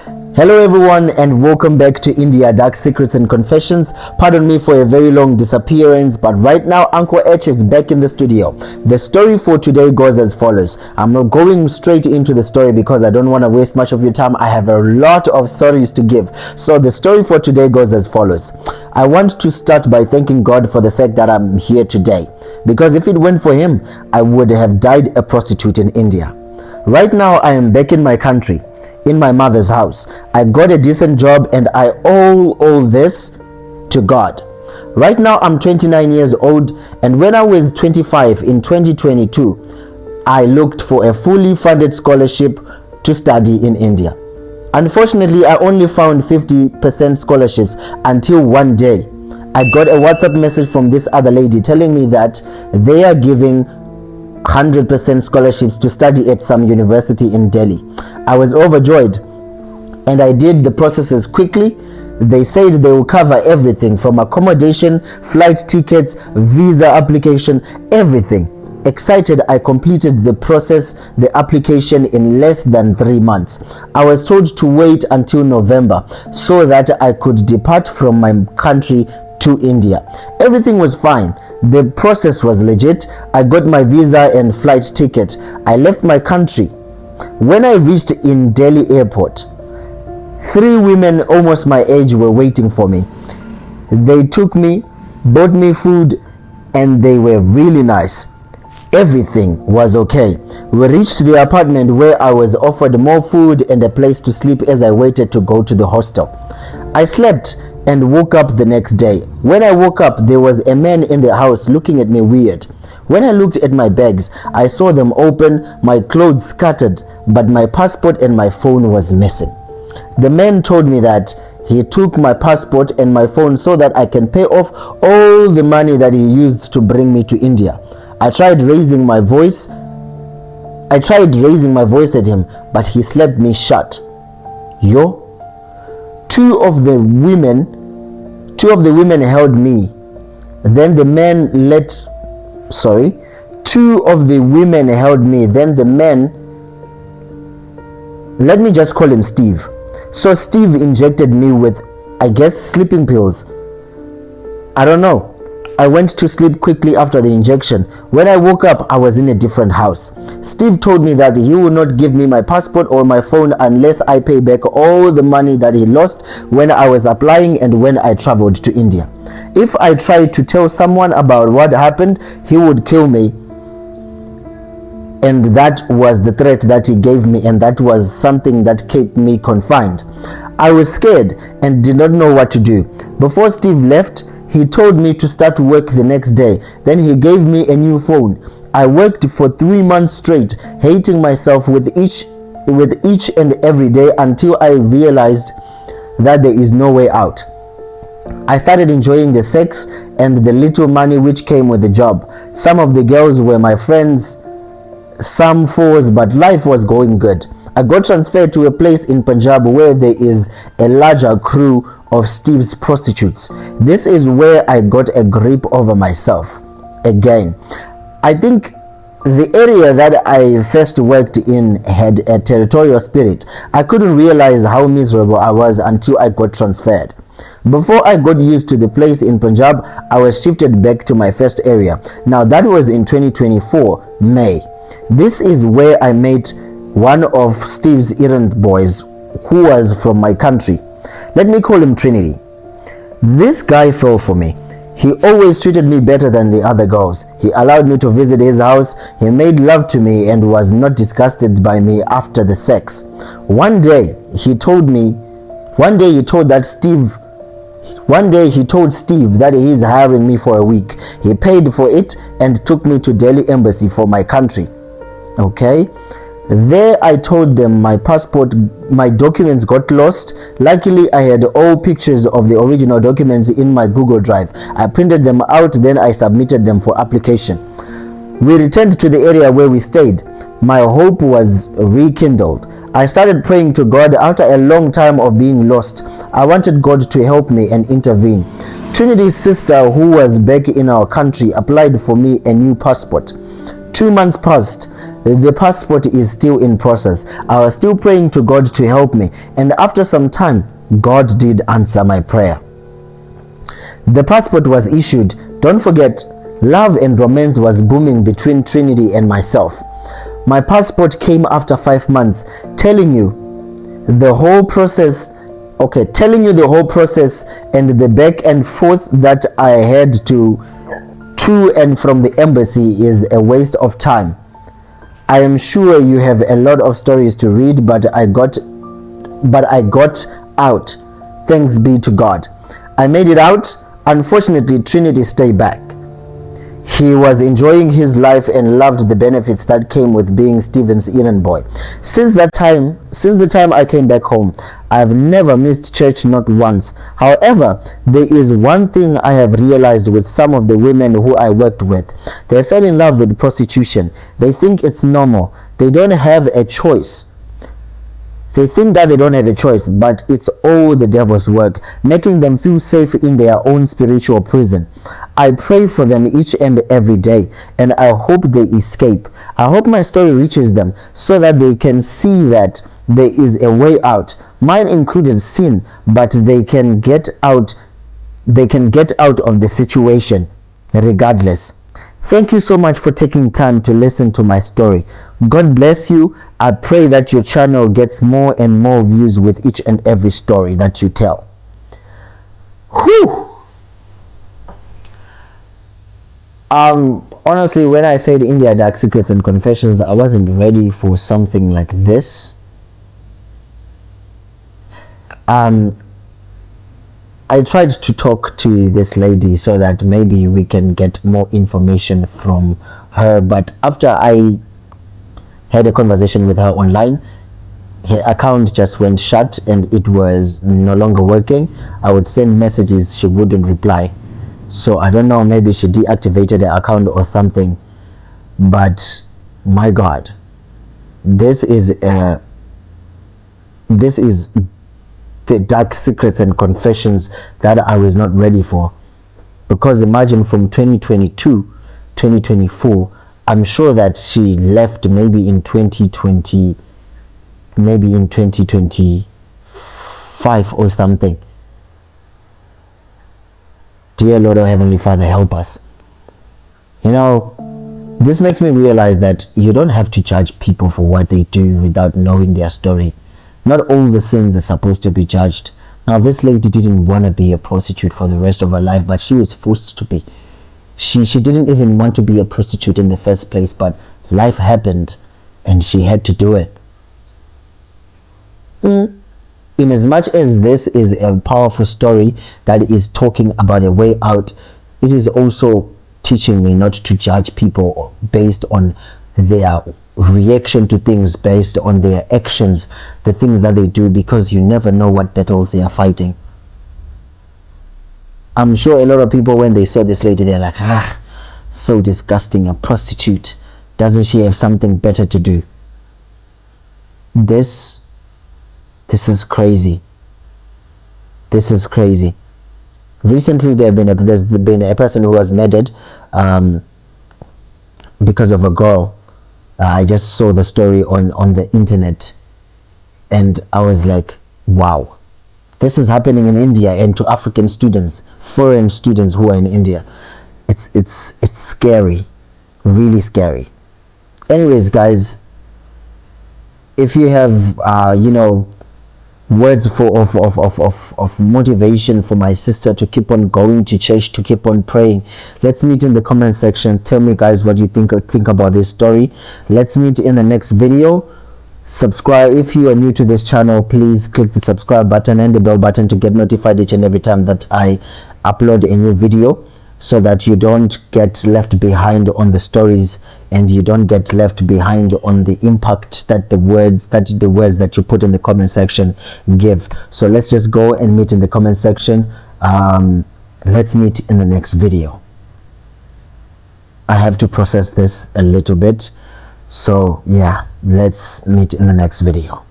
Hello everyone and welcome back to India Dark Secrets and Confessions. Pardon me for a very long disappearance, but right now Uncle H is back in the studio. The story for today goes as follows. I'm not going straight into the story because I don't want to waste much of your time. I have a lot of stories to give. So the story for today goes as follows. I want to start by thanking God for the fact that I'm here today, because if it weren't for him, I would have died a prostitute in India. Right now I am back in my country, in my mother's house. I got a decent job and I owe all this to God. Right now I'm 29 years old, and when I was 25 in 2022, I looked for a fully funded scholarship to study in India. Unfortunately, I only found 50% scholarships until one day I got a WhatsApp message from this other lady telling me that they are giving 100% scholarships to study at some university in Delhi. I was overjoyed and I did the processes quickly. They said they will cover everything from accommodation, flight tickets, visa application, everything. Excited, I completed the process, the application in less than 3 months. I was told to wait until November so that I could depart from my country to India. Everything was fine. The process was legit. I got my visa and flight ticket. I left my country. When I reached in Delhi airport, 3 women almost my age were waiting for me. They took me, bought me food, and they were really nice. Everything was okay. We reached the apartment where I was offered more food and a place to sleep as I waited to go to the hostel. I slept and woke up the next day. When I woke up, there was a man in the house looking at me weird. When I looked at my bags, I saw them open, my clothes scattered, but my passport and my phone was missing. The man told me that he took my passport and my phone so that I can pay off all the money that he used to bring me to India. I tried raising my voice at him, but he slapped me shut. Two of the women held me. Then the man two of the women held me. Then the man, let me just call him Steve. So Steve injected me with, I guess, sleeping pills. I don't know. I went to sleep quickly after the injection. When I woke up, I was in a different house. Steve told me that he would not give me my passport or my phone unless I pay back all the money that he lost when I was applying and when I traveled to India. If I tried to tell someone about what happened, he would kill me. And that was the threat that he gave me, and that was something that kept me confined. I was scared and did not know what to do. Before Steve left, he told me to start work the next day. Then he gave me a new phone. I worked for 3 months straight, hating myself with each and every day until I realized that there is no way out. I started enjoying the sex and the little money which came with the job. Some of the girls were my friends, some foes, but life was going good. I got transferred to a place in Punjab where there is a larger crew of Steve's prostitutes. This is where I got a grip over myself again. I think the area that I first worked in had a territorial spirit. I couldn't realize how miserable I was until I got transferred. Before I got used to the place in Punjab, I was shifted back to my first area. Now that was in 2024, May. This is where I met one of Steve's errand boys who was from my country. Let me call him Trinity. This guy fell for me. He always treated me better than the other girls. He allowed me to visit his house. He made love to me and was not disgusted by me after the sex. One day he told Steve that he is hiring me for a week. He paid for it and took me to Delhi embassy for my country. Okay. There I told them my documents got lost. Luckily I had all pictures of the original documents in my Google Drive. I printed them out, then I submitted them for application. We returned to the area where we stayed. My hope was rekindled. I started praying to God after a long time of being lost. I wanted God to help me and intervene. Trinity's sister, who was back in our country, applied for me a new passport. 2 months passed. The passport is still in process. I was still praying to God to help me, and after some time, God did answer my prayer. The passport was issued. Don't forget, love and romance was booming between Trinity and myself. My passport came after 5 months, telling you the whole process and the back and forth that I had to and from the embassy is a waste of time. I am sure you have a lot of stories to read, but I got out. Thanks be to God. I made it out. Unfortunately, Trinity stayed back. He was enjoying his life and loved the benefits that came with being Stephen's errand boy. Since the time I came back home, I've never missed church, not once. However, there is one thing I have realized with some of the women who I worked with. They fell in love with prostitution. They think it's normal. They don't have a choice. They think that they don't have a choice, but it's all the devil's work, making them feel safe in their own spiritual prison. I pray for them each and every day, and I hope they escape. I hope my story reaches them so that they can see that there is a way out. Mine included sin, but they can get out. They can get out of the situation regardless. Thank you so much for taking time to listen to my story. God bless you. I pray that your channel gets more and more views with each and every story that you tell. Whew! Honestly, when I said India Dark Secrets and Confessions, I wasn't ready for something like this. I tried to talk to this lady so that maybe we can get more information from her, but after I had a conversation with her online, her account just went shut and it was no longer working. I would send messages, she wouldn't reply. So I don't know, maybe she deactivated the account or something. But my God, this is the dark secrets and confessions that I was not ready for. Because imagine, from 2022, 2024, I'm sure that she left maybe in 2020, maybe in 2025 or something. Dear Lord, oh Heavenly Father, help us. You know, this makes me realize that you don't have to judge people for what they do without knowing their story. Not all the sins are supposed to be judged. Now, this lady didn't want to be a prostitute for the rest of her life, but she was forced to be. She didn't even want to be a prostitute in the first place, but life happened and she had to do it. In as much as this is a powerful story that is talking about a way out, it is also teaching me not to judge people based on their reaction to things, based on their actions, the things that they do, because you never know what battles they are fighting. I'm sure a lot of people, when they saw this lady, they're like, so disgusting, a prostitute. Doesn't she have something better to do? This is crazy. This is crazy. Recently, there's been a person who was murdered because of a girl. I just saw the story on the internet, and I was like, wow, this is happening in India, and to African students, foreign students who are in India. It's scary, really scary. Anyways, guys, if you have words of motivation for my sister to keep on going to church, to keep on praying, let's meet in the comment section. Tell me, guys, what you think about this story. Let's meet in the next video. Subscribe if you are new to this channel. Please click the subscribe button and the bell button to get notified each and every time that I upload a new video, so that you don't get left behind on the stories, and you don't get left behind on the impact that the words that you put in the comment section give. So let's just go and meet in the comment section. Let's meet in the next video. I have to process this a little bit, so yeah, let's meet in the next video.